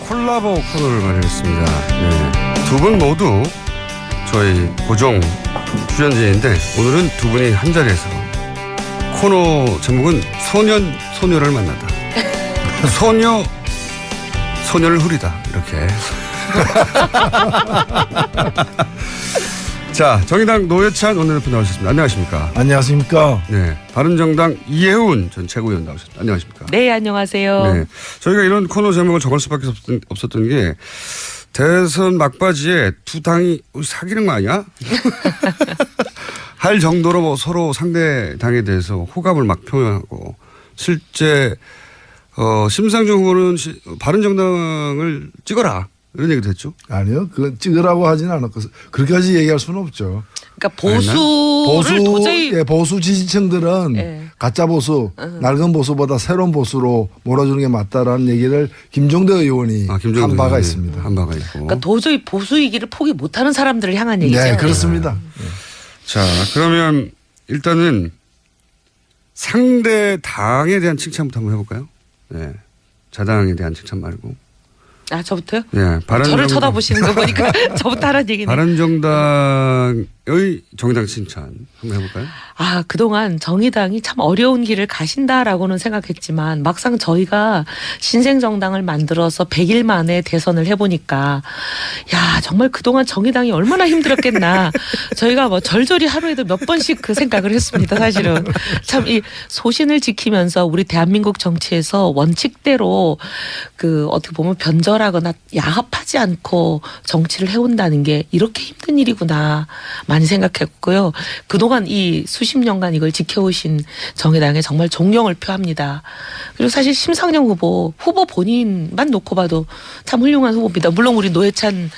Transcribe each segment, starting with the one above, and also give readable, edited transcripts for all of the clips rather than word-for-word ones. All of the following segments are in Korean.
콜라보 코너를 마련했습니다. 네. 두 분 모두 저희 고정 출연진인데 오늘은 두 분이 한 자리에서 코너 제목은 소년, 소녀를 만나다. 소녀, 소녀를 후리다. 이렇게. 자, 정의당 노회찬 원내대표 나오셨습니다. 안녕하십니까? 안녕하십니까? 네. 바른정당 이혜훈 전 최고위원 나오셨습니다. 안녕하십니까? 네, 안녕하세요. 네. 저희가 이런 코너 제목을 정할 수밖에 없었던 게 대선 막바지에 두 당이 사귀는 거 아니야? 할 정도로 뭐 서로 상대 당에 대해서 호감을 막 표현하고 실제 심상정 후보는 바른정당을 찍어라 이런 얘기도 했죠. 아니요, 그건 찍으라고 하지는 않았고 그렇게까지 얘기할 수는 없죠. 그러니까 보수를 도저히 보수 지지층들은 예. 가짜 보수, 낡은 보수보다 새로운 보수로 몰아주는 게 맞다라는 얘기를 김종대 의원이 한 바가 있습니다. 한 바가 있고. 그러니까 도저히 보수 위기를 포기 못하는 사람들을 향한 얘기죠. 네, 그렇습니다. 자, 그러면 일단은 상대 당에 대한 칭찬부터 한번 해볼까요? 네. 자당에 대한 칭찬 말고. 아, 저부터요? 네. 저를 쳐다보시는 거 보니까 저부터 하라는 얘기네. 바른정당의 정의당 칭찬 한번 해볼까요? 아, 그동안 정의당이 참 어려운 길을 가신다라고는 생각했지만 막상 저희가 신생정당을 만들어서 100일 만에 대선을 해보니까 야, 정말 그동안 정의당이 얼마나 힘들었겠나. 저희가 뭐 절절히 하루에도 몇 번씩 그 생각을 했습니다. 사실은. 참 이 소신을 지키면서 우리 대한민국 정치에서 원칙대로 그 어떻게 보면 변절하거나 야합하지 않고 정치를 해온다는 게 이렇게 힘든 일이구나 많이 생각했고요. 그동안 이 수십 년간 이걸 지켜오신 정의당에 정말 존경을 표합니다. 그리고 사실 심상정 후보 본인만 놓고 봐도 참 훌륭한 후보입니다. 물론 우리 노회찬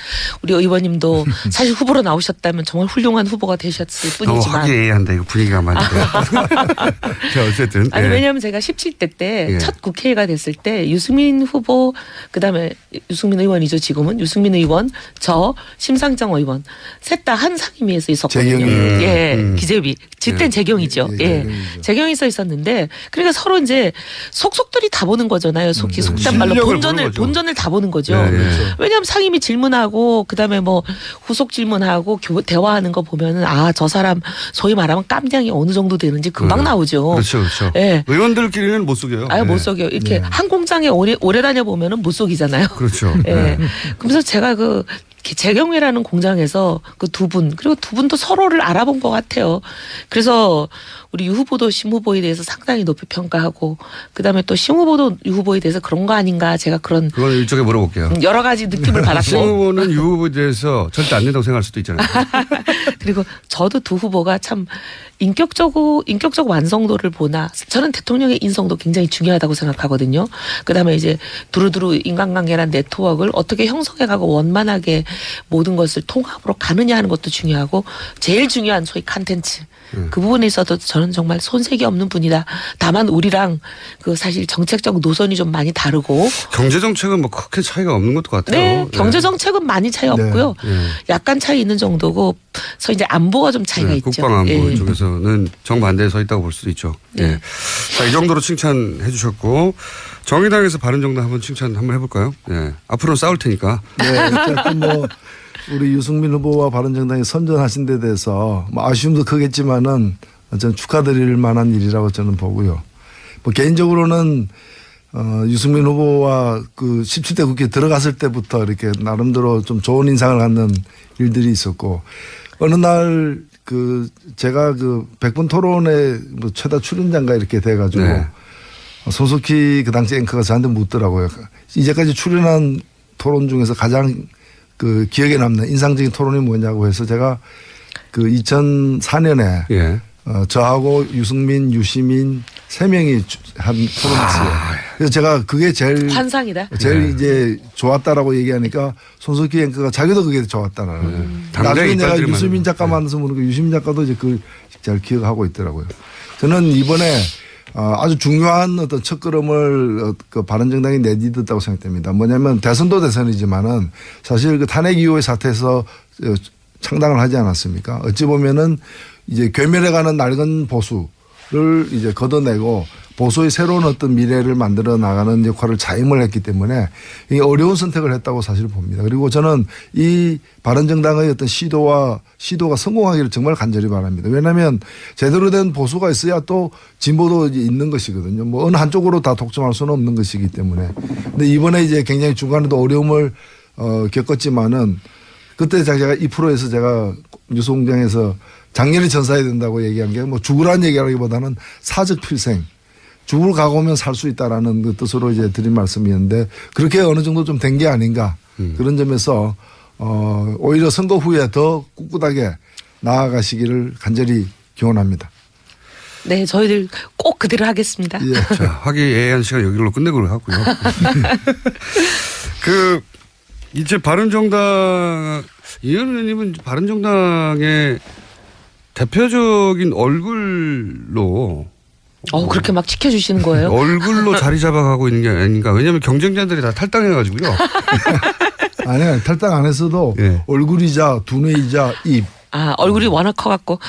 우리 의원님도 사실 후보로 나오셨다면 정말 훌륭한 후보가 되셨을 뿐이지만. 화기애애한다. 이거 분위기가 많이. 자, 어쨌든. 아니, 예. 왜냐하면 제가 17대 때 예. 첫 국회의가 됐을 때 유승민 후보 그다음에 유승민 의원이죠. 지금은 유승민 의원, 저 심상정 의원 셋 다 한 상임위에서 있었거든요. 재경이. 예, 기재위. 그땐 재경이죠. 예, 예, 재경이죠. 재경이 써 있었는데 그러니까 서로 이제 속속들이 다 보는 거잖아요. 속단 말로 실력을 보는 거죠. 본전을 다 보는 거죠. 네, 네. 왜냐하면 상임위 질문하고 그다음에 뭐 후속 질문하고 대화하는 거 보면은 아, 저 사람 소위 말하면 깜냥이 어느 정도 되는지 금방 나오죠. 그렇죠, 그렇죠. 예. 의원들끼리는 못 속여요. 아유, 네. 못 속여. 이렇게 네. 한 공장에 오래 다녀 보면은 못 속이잖아요. 그렇죠. 예. 네. 그래서 제가 그 재경이라는 공장에서 그 두 분 그리고 두 분도 서로를 알아본 것 같아요. 그래서 우리 유 후보도 심 후보에 대해서 상당히 높이 평가하고 그다음에 또 심 후보도 유 후보에 대해서 그런 거 아닌가 제가 그런 그건 일종에 물어볼게요. 여러 가지 느낌을 심 받았고 후보는 유 후보에 대해서 절대 안 된다고 생각할 수도 있잖아요. 그리고 저도 두 후보가 참 인격적 완성도를 보나 저는 대통령의 인성도 굉장히 중요하다고 생각하거든요. 그다음에 이제 두루두루 인간관계나 네트워크를 어떻게 형성해가고 원만하게 모든 것을 통합으로 가느냐 하는 것도 중요하고 제일 중요한 소위 컨텐츠 그 부분에 있어도 저는 정말 손색이 없는 분이다. 다만 우리랑 그 사실 정책적 노선이 좀 많이 다르고 경제 정책은 뭐 크게 차이가 없는 것도 같아요. 네, 경제 정책은 많이 차이 없고요. 네. 약간 차이 있는 정도고 서 이제 안보가 좀 차이가 네, 있죠. 국방 안보 예. 쪽에서는 정반대에 서 있다고 볼 수도 있죠. 네. 예. 자, 이 정도로 칭찬해 주셨고 정의당에서 바른정당 한번 칭찬 한번 해볼까요? 예. 앞으로는 싸울 테니까. 네, 어쨌든 뭐 우리 유승민 후보와 바른정당이 선전하신 데 대해서 뭐 아쉬움도 크겠지만은 저는 축하드릴 만한 일이라고 저는 보고요. 뭐 개인적으로는 유승민 후보와 그 17대 국회에 들어갔을 때부터 이렇게 나름대로 좀 좋은 인상을 갖는 일들이 있었고 어느 날 그 제가 그 100분 토론에 뭐 최다 출연자인가 이렇게 돼가지고 네. 손석희 그 당시 앵커가 저한테 묻더라고요. 이제까지 출연한 토론 중에서 가장 그 기억에 남는 인상적인 토론이 뭐냐고 해서 제가 그 2004년에 예. 저하고 유승민, 유시민 세 명이 한 토론했어요. 그래서 제가 그게 제일 환상이다. 제일 이제 좋았다라고 얘기하니까 손석희 앵커가 자기도 그게 좋았다라는. 나중에 내가 이빨들이 유시민 작가 만나서 보니까 유시민 작가도 이제 그걸 잘 기억하고 있더라고요. 저는 이번에 아주 중요한 어떤 첫걸음을 그 바른정당이 내딛었다고 생각됩니다. 뭐냐면 대선도 대선이지만은 사실 그 탄핵 이후의 사태에서 창당을 하지 않았습니까? 어찌 보면은 이제 괴멸해가는 낡은 보수를 이제 걷어내고 보수의 새로운 어떤 미래를 만들어 나가는 역할을 자임을 했기 때문에 이 어려운 선택을 했다고 사실 봅니다. 그리고 저는 이 바른정당의 어떤 시도가 성공하기를 정말 간절히 바랍니다. 왜냐하면 제대로 된 보수가 있어야 또 진보도 이제 있는 것이거든요. 뭐 어느 한쪽으로 다 독점할 수는 없는 것이기 때문에. 근데 이번에 이제 굉장히 중간에도 어려움을 겪었지만은 그때 제가 2%에서 제가 뉴스공장에서 장렬히 전사해야 된다고 얘기한 게 뭐 죽으라는 얘기라기보다는 사적 필생. 죽을 각오면 살 수 있다라는 그 뜻으로 이제 드린 말씀이었는데 그렇게 어느 정도 좀 된 게 아닌가 그런 점에서 오히려 선거 후에 더 꿋꿋하게 나아가시기를 간절히 기원합니다. 네, 저희들 꼭 그대로 하겠습니다. 예. 자, 화기애애한 시간 여기로 끝내고 하고요. 이제 바른정당 이현 의원님은 바른정당의 대표적인 얼굴로 그렇게 막 지켜주시는 거예요? 얼굴로 자리 잡아가고 있는 게 아닌가. 왜냐하면 경쟁자들이 다 탈당해가지고요. 아니요. 탈당 안 했어도 예. 얼굴이자 두뇌이자 입. 얼굴이 워낙 커갖고.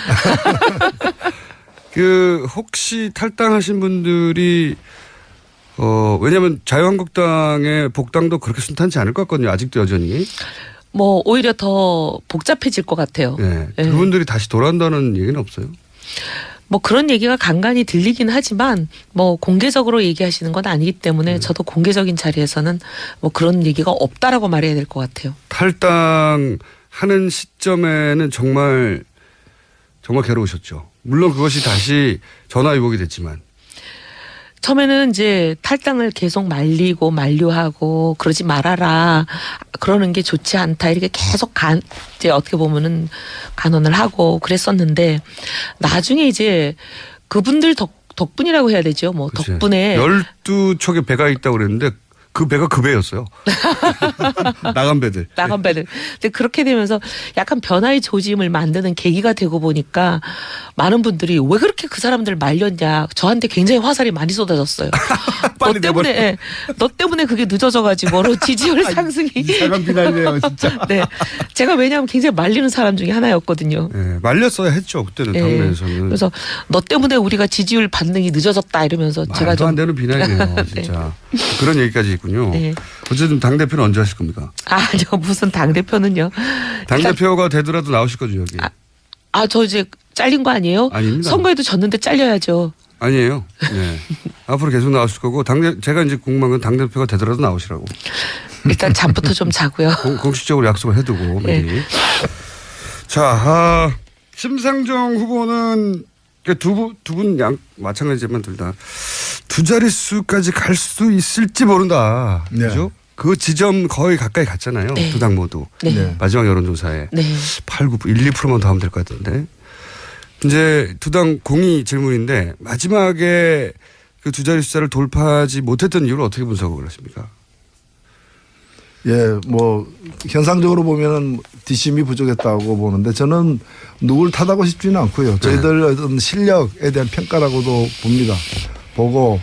혹시 탈당하신 분들이 왜냐하면 자유한국당의 복당도 그렇게 순탄치 않을 것 같거든요. 아직도 여전히. 뭐 오히려 더 복잡해질 것 같아요. 네. 예. 그분들이 다시 돌아온다는 얘기는 없어요. 뭐 그런 얘기가 간간히 들리긴 하지만 뭐 공개적으로 얘기하시는 건 아니기 때문에 저도 공개적인 자리에서는 뭐 그런 얘기가 없다라고 말해야 될 것 같아요. 탈당하는 시점에는 정말 괴로우셨죠. 물론 그것이 다시 전화위복이 됐지만. 처음에는 이제 탈당을 계속 말리고 만류하고 그러지 말아라. 그러는 게 좋지 않다. 이렇게 계속 이제 어떻게 보면은 간언을 하고 그랬었는데 나중에 이제 그분들 덕분이라고 해야 되죠. 뭐 그치. 덕분에 12척의 배가 있다고 그랬는데 그 배가 그 배였어요. 나간 배들. 근데 그렇게 되면서 약간 변화의 조짐을 만드는 계기가 되고 보니까 많은 분들이 왜 그렇게 그 사람들 말렸냐. 저한테 굉장히 화살이 많이 쏟아졌어요. 너 때문에 그게 늦어져가지고 지지율 상승이. 이상한 비난이네요, 진짜. 네. 제가 왜냐하면 굉장히 말리는 사람 중에 하나였거든요. 네, 말렸어야 했죠. 그때는 네. 당내에서는. 그래서 너 때문에 우리가 지지율 반등이 늦어졌다 이러면서 제가 말도 좀. 안 되는 비난이네요. 진짜. 그런 얘기까지 있군요. 네. 어쨌든 당대표는 언제 하실 겁니까? 아니요. 무슨 당대표는요. 당대표가 되더라도 나오실 거죠, 여기. 저 이제 잘린 거 아니에요? 아닙니다. 선거에도 졌는데 잘려야죠. 아니에요. 네. 앞으로 계속 나오실 거고 제가 이제 궁금한 건 당대표가 되더라도 나오시라고. 일단 잠부터 좀 자고요. 공식적으로 약속을 해두고 미리. 네. 자, 심상정 후보는 두 분 마찬가지지만 둘 다 두 자릿수까지 갈 수 있을지 모른다. 네. 그죠? 그 지점 거의 가까이 갔잖아요. 네. 두 당 모두. 네. 네. 마지막 여론조사에. 네. 8, 9, 1, 2%만 더 하면 될 것 같은데. 이제 두 당 공이 질문인데 마지막에 그 두 자리 숫자를 돌파하지 못했던 이유를 어떻게 분석을 하십니까? 예, 뭐 현상적으로 보면은 뒷심이 부족했다고 보는데 저는 누굴 탓하고 싶지는 않고요. 저희들 어떤 실력에 대한 평가라고도 봅니다. 보고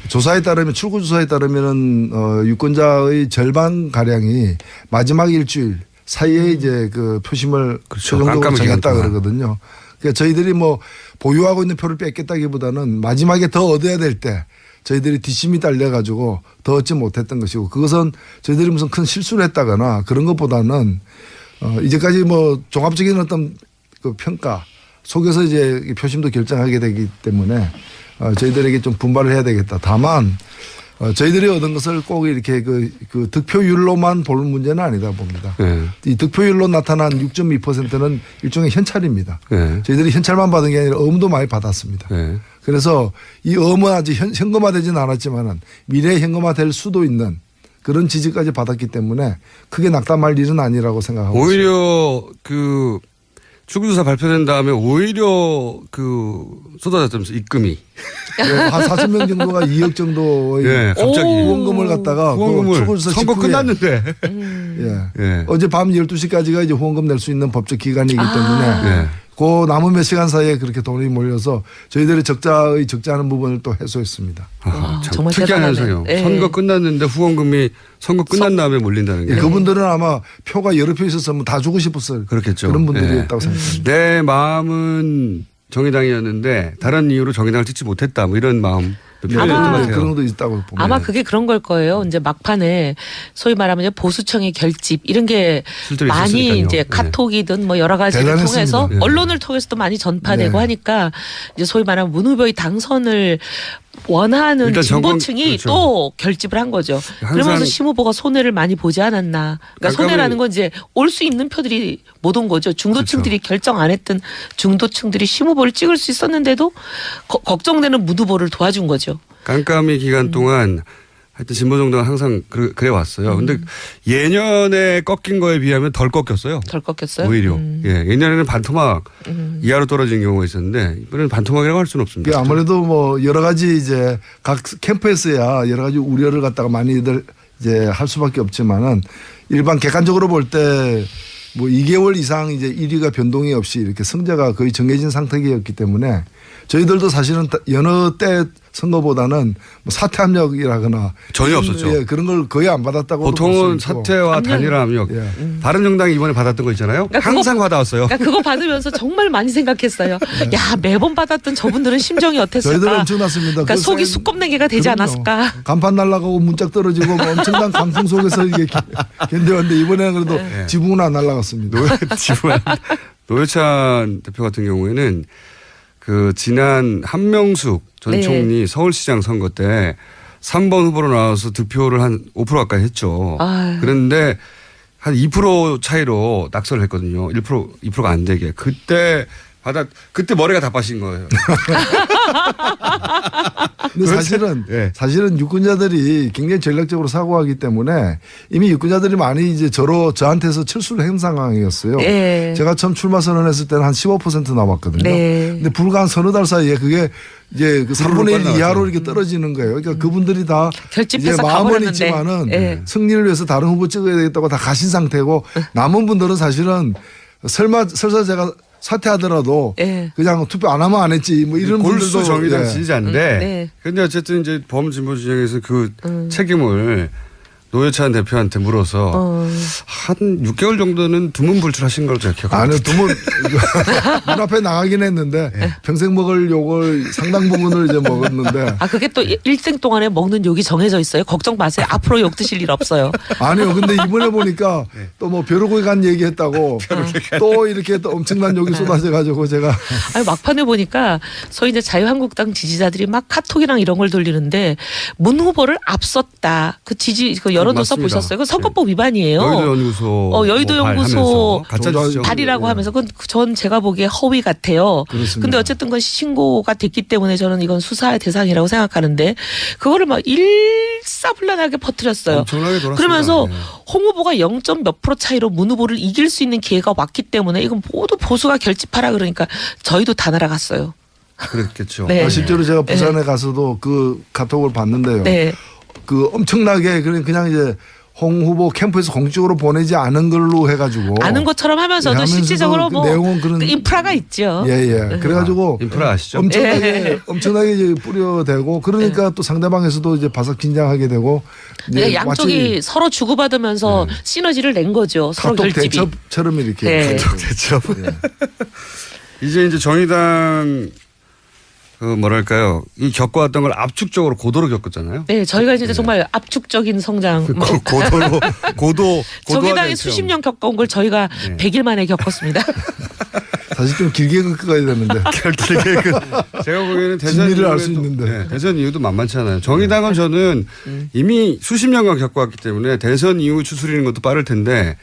조사에 따르면 출구 조사에 따르면은 유권자의 절반 가량이 마지막 일주일 사이에 이제 그 표심을 그렇죠. 최종적으로 깜깜이 정했다 기간 동안. 그러거든요. 그러니까 저희들이 뭐 보유하고 있는 표를 뺏겠다기보다는 마지막에 더 얻어야 될 때 저희들이 뒷심이 딸려가지고 더 얻지 못했던 것이고 그것은 저희들이 무슨 큰 실수를 했다거나 그런 것보다는 이제까지 뭐 종합적인 어떤 그 평가 속에서 이제 표심도 결정하게 되기 때문에 저희들에게 좀 분발을 해야 되겠다. 다만 저희들이 얻은 것을 꼭 이렇게 그 득표율로만 볼 문제는 아니다 봅니다. 네. 이 득표율로 나타난 6.2%는 일종의 현찰입니다. 네. 저희들이 현찰만 받은 게 아니라 어음도 많이 받았습니다. 네. 그래서 이 어음은 아직 현금화되지는 않았지만은 미래에 현금화될 수도 있는 그런 지지까지 받았기 때문에 크게 낙담할 일은 아니라고 생각하고 있습니다. 오히려 그 출구조사 발표된 다음에 오히려 그 쏟아졌다면서 입금이. 네, 한 4,000명 정도가 2억 정도의 네, 갑자기. 후원금을 갖다가 후원금을 출구조사 선거 직후에 끝났는데. 예. 예. 어젯밤 12시까지가 이제 후원금 낼 수 있는 법적 기간이기 때문에 네. 그 남은 몇 시간 사이에 그렇게 돈이 몰려서 저희들이 적자하는 부분을 또 해소했습니다. 아, 참 정말 특이한 대단하네. 현상이요. 네. 선거 끝났는데 후원금이 선거 끝난 다음에 몰린다는 게. 예, 그분들은 아마 표가 여러 표 있었으면 다 주고 싶었을 그렇겠죠. 그런 분들이 예. 있다고 생각합니다. 내 마음은 정의당이었는데 다른 이유로 정의당을 찍지 못했다. 뭐 이런 마음. 표현이 아마 똑같아요. 그런 것도 있다고 봅니다. 아마 그게 그런 걸 거예요. 이제 막판에 소위 말하면 보수청의 결집 이런 게 실제로 많이 있었으니까요. 이제 네. 카톡이든 뭐 여러 가지를 대단했습니다. 통해서 네. 언론을 통해서도 많이 전파되고 네. 하니까 이제 소위 말하면 문 후보의 당선을 원하는 일단 정권- 진보층이 그렇죠. 또 결집을 한 거죠. 항상- 그러면서 심 후보가 손해를 많이 보지 않았나. 그러니까 깜깜이- 손해라는 건 이제 올 수 있는 표들이 못 온 거죠. 중도층들이 결정 안 했던 중도층들이 심 후보를 찍을 수 있었는데도 걱정되는 문 후보를 도와준 거죠. 깜깜이 기간 동안 하여튼 진보 정당은 항상 그래 왔어요. 근데 예년에 꺾인 거에 비하면 덜 꺾였어요. 덜 꺾였어요. 오히려. 예. 예년에는 반토막 이하로 떨어진 경우가 있었는데 이번에는 반토막이라고 할 수는 없습니다. 그게 아무래도 뭐 여러 가지 이제 각 캠프에서야 여러 가지 우려를 갖다가 많이들 이제 할 수밖에 없지만은 일반 객관적으로 볼 때 뭐 2개월 이상 이제 1위가 변동이 없이 이렇게 승자가 거의 정해진 상태였기 때문에 저희들도 사실은 여느 때 선거보다는 뭐 사퇴 압력이라거나 전혀 없었죠. 예, 그런 걸 거의 안 받았다고 보통은 사퇴와 압력. 단일화 압력. 예. 바른정당이 이번에 받았던 거 있잖아요. 그러니까 항상 받아왔어요. 그러니까 그거 받으면서 정말 많이 생각했어요. 네. 야 매번 받았던 저분들은 심정이 어땠을까? 저희들은 엄청났습니다. 그러니까 그 속이 생- 수껍내기가 되지 그럼요. 않았을까? 간판 날아가고 문짝 떨어지고 뭐 엄청난 강풍 속에서 이게 견뎌왔는데 이번에는 그래도 네. 지붕은 안 날아갔습니다. 노회찬 대표 같은 경우에는 그 지난 한명숙 전 네. 총리 서울시장 선거 때 3번 후보로 나와서 득표를 한 5% 가까이 했죠. 아유. 그런데 한 2% 차이로 낙선을 했거든요. 2%가 안 되게. 그때 머리가 다 빠진 거예요. 근데 사실은 예. 사실은 유권자들이 굉장히 전략적으로 사고하기 때문에 이미 유권자들이 많이 이제 저한테서 철수를 한 상황이었어요. 네. 제가 처음 출마 선언했을 때는 한 15% 나왔거든요. 네. 근데 불과 한 서너 달 사이에 그게 이제 그 3분의 1 빨리 이하로 이렇게 떨어지는 거예요. 그러니까 그분들이 다 결집해서 이제 마음은 가버렸는데. 있지만은 예. 승리를 위해서 다른 후보 찍어야 되겠다고 다 가신 상태고 남은 분들은 사실은 설사 제가 사퇴하더라도 예. 그냥 투표 안 하면 안 했지 뭐 이런 골수 분들도 정의당 예. 지지자인데 네. 근데 어쨌든 이제 범진보 진영에서 그 책임을 노회찬 대표한테 물어서 한 6개월 정도는 두문불출하신 걸로 제가 기억합니다. 아니 두문 눈앞에 나가긴 했는데 평생 먹을 욕을 상당 부분을 이제 먹었는데 아 그게 또 일생 동안에 먹는 욕이 정해져 있어요. 걱정 마세요. 앞으로 욕 드실 일 없어요. 아니요. 근데 이번에 보니까 또 뭐 벼룩을 간 얘기했다고 또 이렇게 또 엄청난 욕이 쏟아져 가지고 제가 아니 막판에 보니까 소위 이제 자유한국당 지지자들이 막 카톡이랑 이런 걸 돌리는데 문 후보를 앞섰다. 그 여론조사 맞습니다. 보셨어요? 그 선거법 위반이에요. 여의도 연구소 여이도 뭐 연구소 발하면서 가짜 지정 발이라고 예. 하면서 그건 전 제가 보기에 허위 같아요. 그렇습니다. 근데 어쨌든 그건 신고가 됐기 때문에 저는 이건 수사의 대상이라고 생각하는데 그거를 막 일사불란하게 퍼뜨렸어요. 엄청나게 돌았습니다. 그러면서 네. 홍 후보가 0. 몇 프로 차이로 문 후보를 이길 수 있는 기회가 왔기 때문에 이건 모두 보수가 결집하라 그러니까 저희도 다 날아갔어요. 그랬겠죠. 네. 실제로 제가 부산에 가서도 그 카톡을 봤는데요. 네. 그 엄청나게 그냥 이제 홍 후보 캠프에서 공식적으로 보내지 않은 걸로 해가지고 아는 것처럼 하면서도 예, 하면서도 실질적으로 그 뭐 내용은 그런 그 인프라가 있죠. 예예. 그래가지고 인프라 아시죠? 엄청나게 이제 뿌려대고 그러니까 또 상대방에서도 이제 바삭 긴장하게 되고 이제 네, 양쪽이 서로 주고받으면서 시너지를 낸 거죠. 서로 카톡 결집이. 대첩처럼 이렇게 네. 됐죠. 이제 정의당 그 뭐랄까요 이 겪어왔던 걸 압축적으로 고도로 겪었잖아요. 네, 저희가 이제 정말 압축적인 성장. 뭐 고도 정의당이 수십 년 겪어온 걸 저희가 네. 100일 만에 겪었습니다. 사실 좀 길게 긁어야 되는데 제가 보기에는 대선 진리를 알 수 이후에도- 있는데. 네, 대선 이후도 만만치 않아요. 정의당은 저는 이미 수십 년간 겪어왔기 때문에 대선 이후 추스리는 것도 빠를 텐데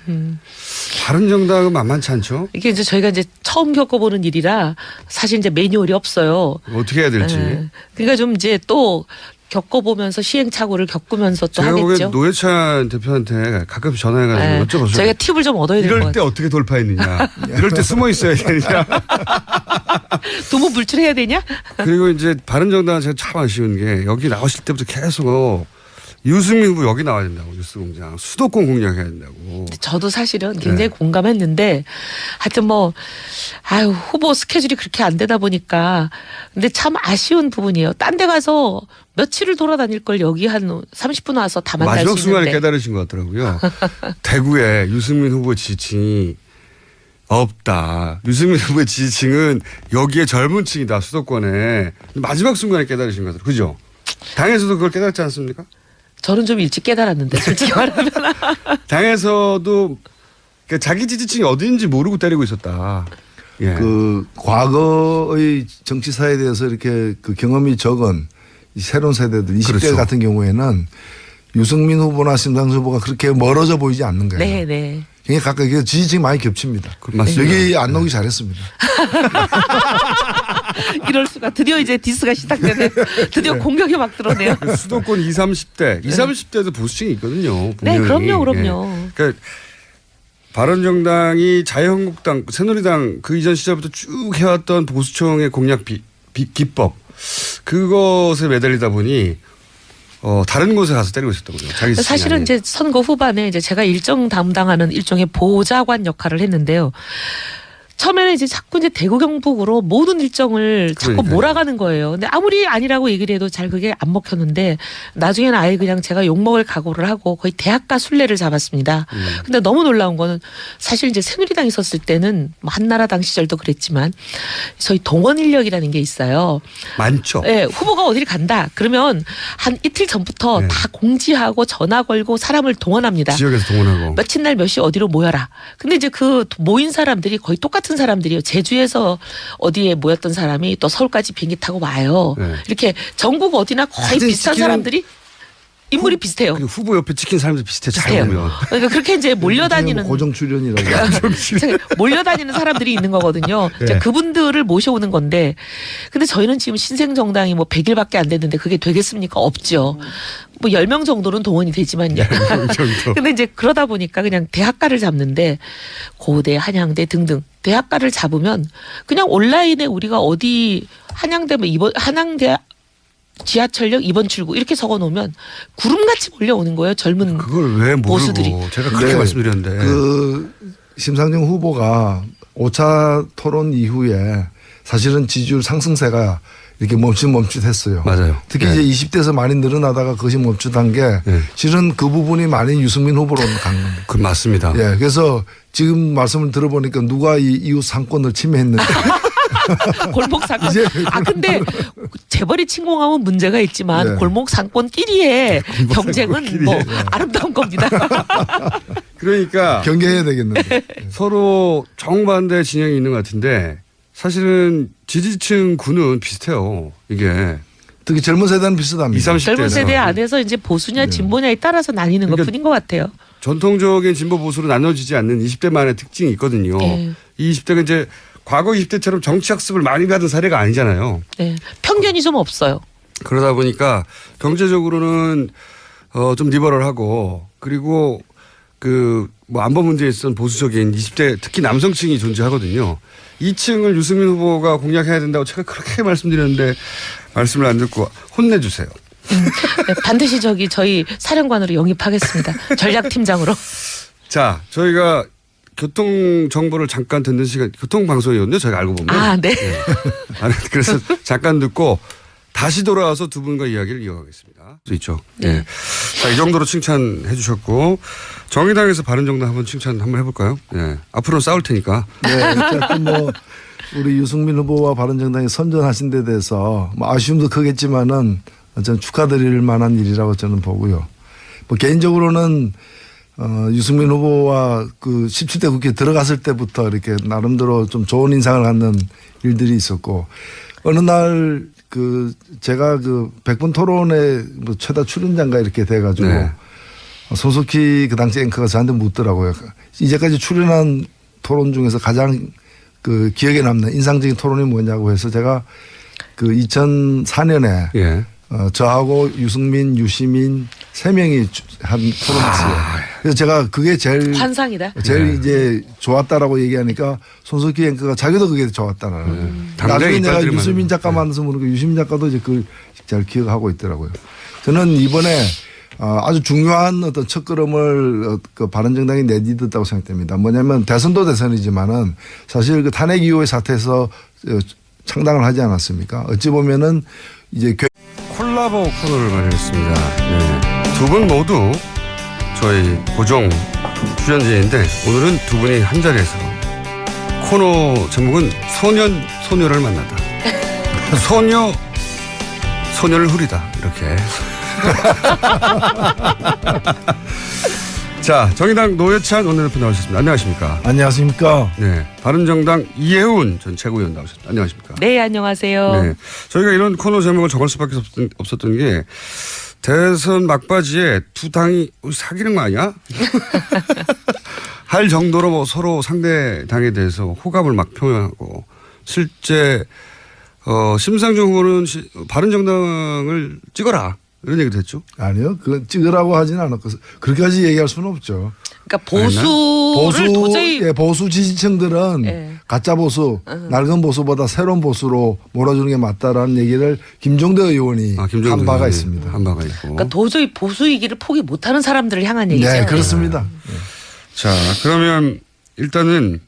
바른정당은 만만치 않죠. 이게 이제 저희가 이제 처음 겪어보는 일이라 사실 이제 매뉴얼이 없어요. 어떻게 해야 될지. 네. 그러니까 좀 이제 또 겪어보면서 시행착오를 겪으면서 또 제가 보기엔 하겠죠. 노회찬 대표한테 가끔 전화해가지고 네. 여쭤보죠. 저희가 팁을 좀 얻어야 될 것 이럴 때 같아요. 어떻게 돌파했느냐. 이럴 때 숨어 있어야 되느냐. 도모 불출해야 되냐? 그리고 이제 바른정당은 제가 참 아쉬운 게 여기 나오실 때부터 계속 유승민 후보 여기 나와야 된다고 뉴스공장 수도권 공략해야 된다고. 저도 사실은 네. 굉장히 공감했는데 하여튼 뭐 아유 후보 스케줄이 그렇게 안 되다 보니까 근데 참 아쉬운 부분이에요. 딴 데 가서 며칠을 돌아다닐 걸 여기 한 30분 와서 다 만날 마지막 수 순간에 있는데. 깨달으신 것 같더라고요. 대구에 유승민 후보 지지층이 없다. 유승민 후보의 지지층은 여기에 젊은 층이다 수도권에. 마지막 순간에 깨달으신 것 같더라고요. 그죠? 당에서도 그걸 깨닫지 않습니까? 저는 좀 일찍 깨달았는데 솔직히 말하면. 당에서도 그러니까 자기 지지층이 어디인지 모르고 때리고 있었다. 예. 그 과거의 정치사에 대해서 이렇게 그 경험이 적은 이 새로운 세대들 20대 그렇죠. 같은 경우에는 유승민 후보나 심상정 후보가 그렇게 멀어져 보이지 않는 거예요. 네, 네. 굉장히 가까이 지지층이 많이 겹칩니다. 맞습니다. 여기 안 나오기 잘했습니다. 이럴 수가. 드디어 이제 디스가 시작되네. 드디어 공격이 막 들어오네요. 수도권 20, 30대. 20, 30대도 보수층이 있거든요. 네, 분명히. 그럼요. 예. 그러니까 바른정당이 자유한국당, 새누리당 그 이전 시절부터 쭉 해왔던 보수층의 공략 기법 그것에 매달리다 보니 다른 곳에 가서 때리고 있었더군요. 자기 사실은 이제 선거 후반에 이제 제가 일정 담당하는 일종의 보좌관 역할을 했는데요. 처음에는 이제 자꾸 이제 대구 경북으로 모든 일정을 자꾸 그러니까요. 몰아가는 거예요. 근데 아무리 아니라고 얘기를 해도 잘 그게 안 먹혔는데 나중에는 아예 그냥 제가 욕먹을 각오를 하고 거의 대학가 순례를 잡았습니다. 근데 너무 놀라운 거는 사실 이제 새누리당 있었을 때는 뭐 한나라당 시절도 그랬지만 저희 동원 인력이라는 게 있어요. 많죠. 예, 후보가 어디를 간다. 그러면 한 이틀 전부터 네. 다 공지하고 전화 걸고 사람을 동원합니다. 지역에서 동원하고. 며칠 날 몇 시 어디로 모여라. 근데 이제 그 모인 사람들이 거의 똑같은 사람들이요. 제주에서 어디에 모였던 사람이 또 서울까지 비행기 타고 와요. 네. 이렇게 전국 어디나 거의 사진 비슷한 찍히는 사람들이 인물이 비슷해요. 그리고 후보 옆에 찍힌 사람들 비슷해. 잘 비슷해요. 보면. 그러니까 그렇게 이제 몰려다니는 고정 출연이라고. 몰려다니는 사람들이 있는 거거든요. 이제 네. 그분들을 모셔오는 건데, 근데 저희는 지금 신생정당이 뭐 100일밖에 안 됐는데 그게 되겠습니까? 없죠. 뭐 10명 정도는 동원이 되지만요. 정도. 근데 이제 그러다 보니까 그냥 대학가를 잡는데 고대, 한양대 등등 대학가를 잡으면 그냥 온라인에 우리가 어디 한양대 뭐 이번 한양대 지하철역 2번 출구 이렇게 적어 놓으면 구름같이 몰려오는 거예요. 젊은 그걸 왜 모르고 보수들이. 제가 그렇게 네. 말씀드렸는데. 그 심상정 후보가 5차 토론 이후에 사실은 지지율 상승세가 이렇게 멈칫멈칫했어요. 맞아요. 특히 네. 이제 20대에서 많이 늘어나다가 그것이 멈칫한 게 네. 실은 그 부분이 많이 유승민 후보로 간 겁니다. 그 맞습니다. 예, 그래서 지금 말씀을 들어보니까 누가 이 이웃 상권을 침해했는지 골목 상권. 이제 근데 재벌이 침공하면 문제가 있지만 네. 골목 상권끼리의 경쟁은 뭐 아름다운 겁니다. 그러니까 경계해야 되겠는데. 서로 정반대 진영이 있는 것 같은데 사실은 지지층 구는 비슷해요. 이게 특히 젊은 세대는 비슷합니다. 20, 30대 젊은 세대 안에서 이제 보수냐 진보냐에 따라서 나뉘는 그러니까 것뿐인 것 같아요. 전통적인 진보 보수로 나눠지지 않는 20대만의 특징이 있거든요. 예. 이 20대가 이제 과거 20대처럼 정치 학습을 많이 받은 사례가 아니잖아요. 네. 편견이 좀 없어요. 그러다 보니까 경제적으로는 좀 리버럴하고 그리고 그 뭐 안보 문제에 있어서 보수적인 20대 특히 남성층이 존재하거든요. 이 층을 유승민 후보가 공략해야 된다고 제가 그렇게 말씀드렸는데 말씀을 안 듣고 혼내주세요. 네, 반드시 저희 사령관으로 영입하겠습니다. 전략팀장으로. 자, 저희가 교통 정보를 잠깐 듣는 시간, 교통 방송이었는데 저희가 알고 보면. 아, 네. 아니, 그래서 잠깐 듣고 다시 돌아와서 두 분과 이야기를 이어가겠습니다. 수 있죠. 네. 예. 자, 이 정도로 칭찬해 주셨고 정의당에서 바른정당 한번 칭찬 한번 해볼까요? 예. 앞으로 싸울 테니까. 네, 어쨌든 뭐 우리 유승민 후보와 바른정당이 선전하신 데 대해서 뭐 아쉬움도 크겠지만은 저는 축하드릴 만한 일이라고 저는 보고요. 뭐 개인적으로는 유승민 후보와 그 17대 국회에 들어갔을 때부터 이렇게 나름대로 좀 좋은 인상을 갖는 일들이 있었고 어느 날 그 제가 그 100분 토론에 뭐 최다 출연자인가 이렇게 돼가지고 네. 손석희 그 당시 앵커가 저한테 묻더라고요. 이제까지 출연한 토론 중에서 가장 그 기억에 남는 인상적인 토론이 뭐냐고 해서 제가 그 2004년에 예. 저하고 유승민, 유시민 세 명이 한 토론했어요. 그래서 제가 그게 제일 환상이다. 제일 네. 이제 좋았다라고 얘기하니까 손석희 앵커가 자기도 그게 좋았다라는. 당장에 나중에 내가 이빨들이 유시민 많은. 작가 만나서 물으니까 유시민 작가도 이제 그걸 잘 기억하고 있더라고요. 저는 이번에 아주 중요한 어떤 첫걸음을 그 바른정당이 내딛었다고 생각됩니다. 뭐냐면 대선도 대선이지만은 사실 그 탄핵 이후의 사태에서 창당을 하지 않았습니까? 어찌 보면은 이제 콜라보 코너를 마련했습니다. 네. 두 분 모두 저희 고정 출연진인데 오늘은 두 분이 한 자리에서 소녀를 만나다. 소년을 후리다 이렇게. 자, 정의당 노회찬 원내대표 나오셨습니다. 안녕하십니까? 안녕하십니까? 네, 바른정당 이해훈 전 최고위원 나오셨습니다. 안녕하십니까? 네, 안녕하세요. 네, 저희가 이런 코너 제목을 정할 수밖에 없었던 게 대선 막바지에 두 당이 사귀는 거 아니야? 할 정도로 뭐 서로 상대 당에 대해서 호감을 막 표명하고 실제 심상정 후보는 바른정당을 찍어라 이런 얘기도 했죠. 아니요. 그건 찍으라고 하지는 않았고 그렇게까지 얘기할 수는 없죠. 그러니까 보수를 도저히 보수 지지층들은 예. 가짜 보수, 낡은 보수보다 새로운 보수로 몰아주는 게 맞다라는 얘기를 김종대 의원이 한 바가 있습니다. 한 바가 있고. 그러니까 도저히 보수 위기를 포기 못하는 사람들을 향한 얘기죠. 네, 그렇습니다. 자, 그러면 일단은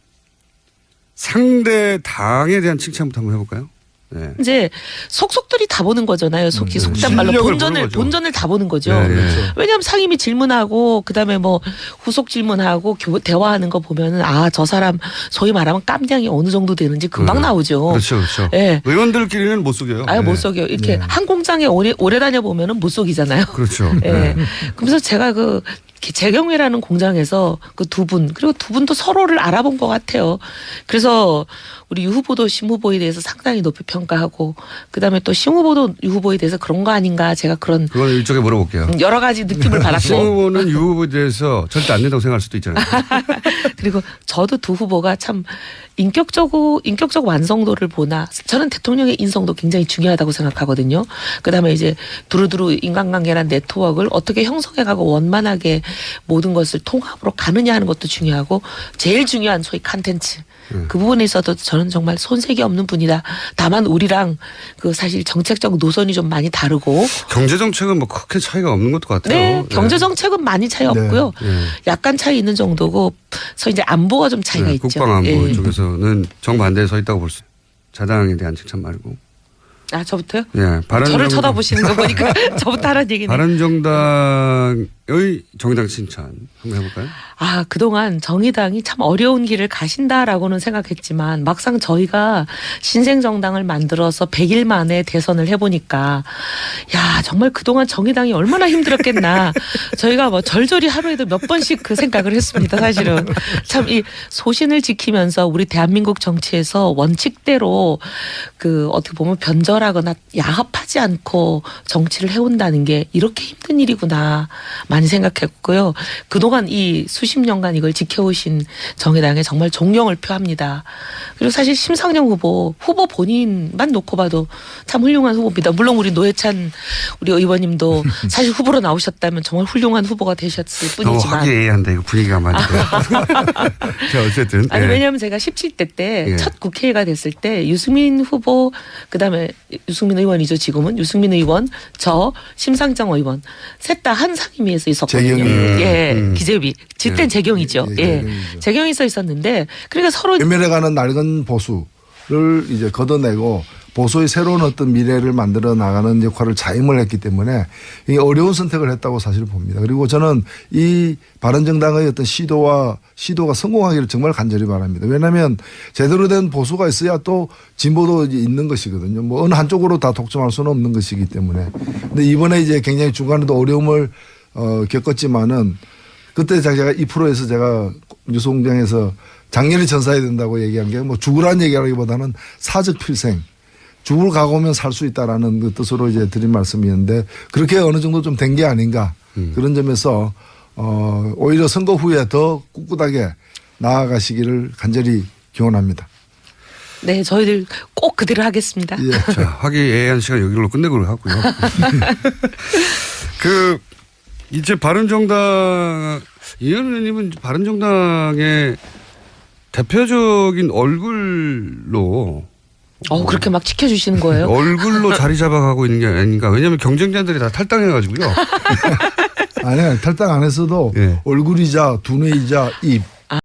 상대 당에 대한 칭찬부터 한번 해볼까요? 네. 이제 속속들이 다 보는 거잖아요. 속단 말로 실력을 보는 거죠. 본전을 다 보는 거죠. 네, 그렇죠. 왜냐하면 상임위 질문하고 그다음에 뭐 후속 질문하고 대화하는 거 보면은 아, 저 사람 소위 말하면 깜냥이 어느 정도 되는지 금방 나오죠. 그렇죠, 그렇죠. 네. 의원들끼리는 못 속여요. 아유, 네. 못 속여. 이렇게 네. 한 공장에 오래 다녀 보면은 못 속이잖아요. 그렇죠. 예. 네. 그래서 제가 재경회라는 공장에서 그 두 분, 그리고 두 분도 서로를 알아본 것 같아요. 그래서 우리 유 후보도 심 후보에 대해서 상당히 높이 평가하고, 그 다음에 또 심 후보도 유 후보에 대해서 그런 거 아닌가, 제가 그런 그건 일종에 물어볼게요. 여러 가지 느낌을 심 받았고. 후보는 유 후보에 대해서 절대 안 된다고 생각할 수도 있잖아요. 그리고 저도 두 후보가 참 인격적 완성도를 보나, 저는 대통령의 인성도 굉장히 중요하다고 생각하거든요. 그 다음에 이제 두루두루 인간관계나 네트워크를 어떻게 형성해가고 원만하게 모든 것을 통합으로 가느냐 하는 것도 중요하고, 제일 중요한 소위 컨텐츠. 그 부분에 있어도 저는 정말 손색이 없는 분이다. 다만 우리랑 그 사실 정책적 노선이 좀 많이 다르고. 경제 정책은 뭐 크게 차이가 없는 것도 같아요. 네, 경제 정책은 많이 차이 없고요. 네. 약간 차이 있는 정도고, 그래서 이제 안보가 좀 차이가 있죠. 국방 안보 예. 쪽에서는 정반대에 서 있다고 볼 수. 자당에 대한 칭찬 말고. 아, 저부터요? 예, 저를 쳐다보시는 거 보니까 저부터 하라는 얘기네. 바른정당의 정의당 칭찬 한번 해볼까요? 아, 그동안 정의당이 참 어려운 길을 가신다라고는 생각했지만 막상 저희가 신생정당을 만들어서 100일 만에 대선을 해보니까 야, 정말 그동안 정의당이 얼마나 힘들었겠나. 저희가 뭐 절절히 하루에도 몇 번씩 그 생각을 했습니다. 사실은. 참 이 소신을 지키면서 우리 대한민국 정치에서 원칙대로 그 어떻게 보면 변절하거나 야합하지 않고 정치를 해온다는 게 이렇게 힘든 일이구나 많이 생각했고요. 그동안 이 수십 년간 이걸 지켜오신 정의당에 정말 존경을 표합니다. 그리고 사실 심상정 후보 본인만 놓고 봐도 참 훌륭한 후보입니다. 물론 우리 노회찬 우리 의원님도 사실 후보로 나오셨다면 정말 훌륭한 후보가 되셨을 뿐이지만. 화기애애한데 이거 분위기가 많이. 자, 어쨌든. 아니, 예. 왜냐하면 제가 17대 때 예. 첫 국회의가 됐을 때 유승민 후보, 그다음에 유승민 의원이죠. 지금은 유승민 의원, 저 심상정 의원 셋 다 한 상임위에서 있었거든요. 재경이. 예, 기재위. 그땐 재경이죠. 예, 예, 재경이죠. 재경이 써 있었는데 그러니까 서로 외면해가는 낡은 보수를 이제 걷어내고 보수의 새로운 어떤 미래를 만들어 나가는 역할을 자임을 했기 때문에 이 어려운 선택을 했다고 사실 봅니다. 그리고 저는 이 바른정당의 어떤 시도가 성공하기를 정말 간절히 바랍니다. 왜냐하면 제대로 된 보수가 있어야 또 진보도 이제 있는 것이거든요. 뭐 어느 한쪽으로 다 독점할 수는 없는 것이기 때문에. 근데 이번에 이제 굉장히 중간에도 어려움을 겪었지만은 그때 제가 2%에서 제가 뉴스공장에서 장렬히 전사해야 된다고 얘기한 게 뭐 죽으라는 얘기라기보다는 사적 필생. 죽을 각오면 살 수 있다라는 그 뜻으로 이제 드린 말씀이었는데 그렇게 어느 정도 좀 된 게 아닌가 그런 점에서 오히려 선거 후에 더 꿋꿋하게 나아가시기를 간절히 기원합니다. 네, 저희들 꼭 그대로 하겠습니다. 예. 자, 화기애애한 시간 여기로 끝내고 하고요. 그 이제 바른정당 이현 의원님은 바른정당의 대표적인 얼굴로 그렇게 막 지켜주시는 거예요? 얼굴로 자리 잡아가고 있는 게 아닌가. 왜냐하면 경쟁자들이 다 탈당해가지고요. 아니 탈당 안 했어도 예. 얼굴이자 두뇌이자 입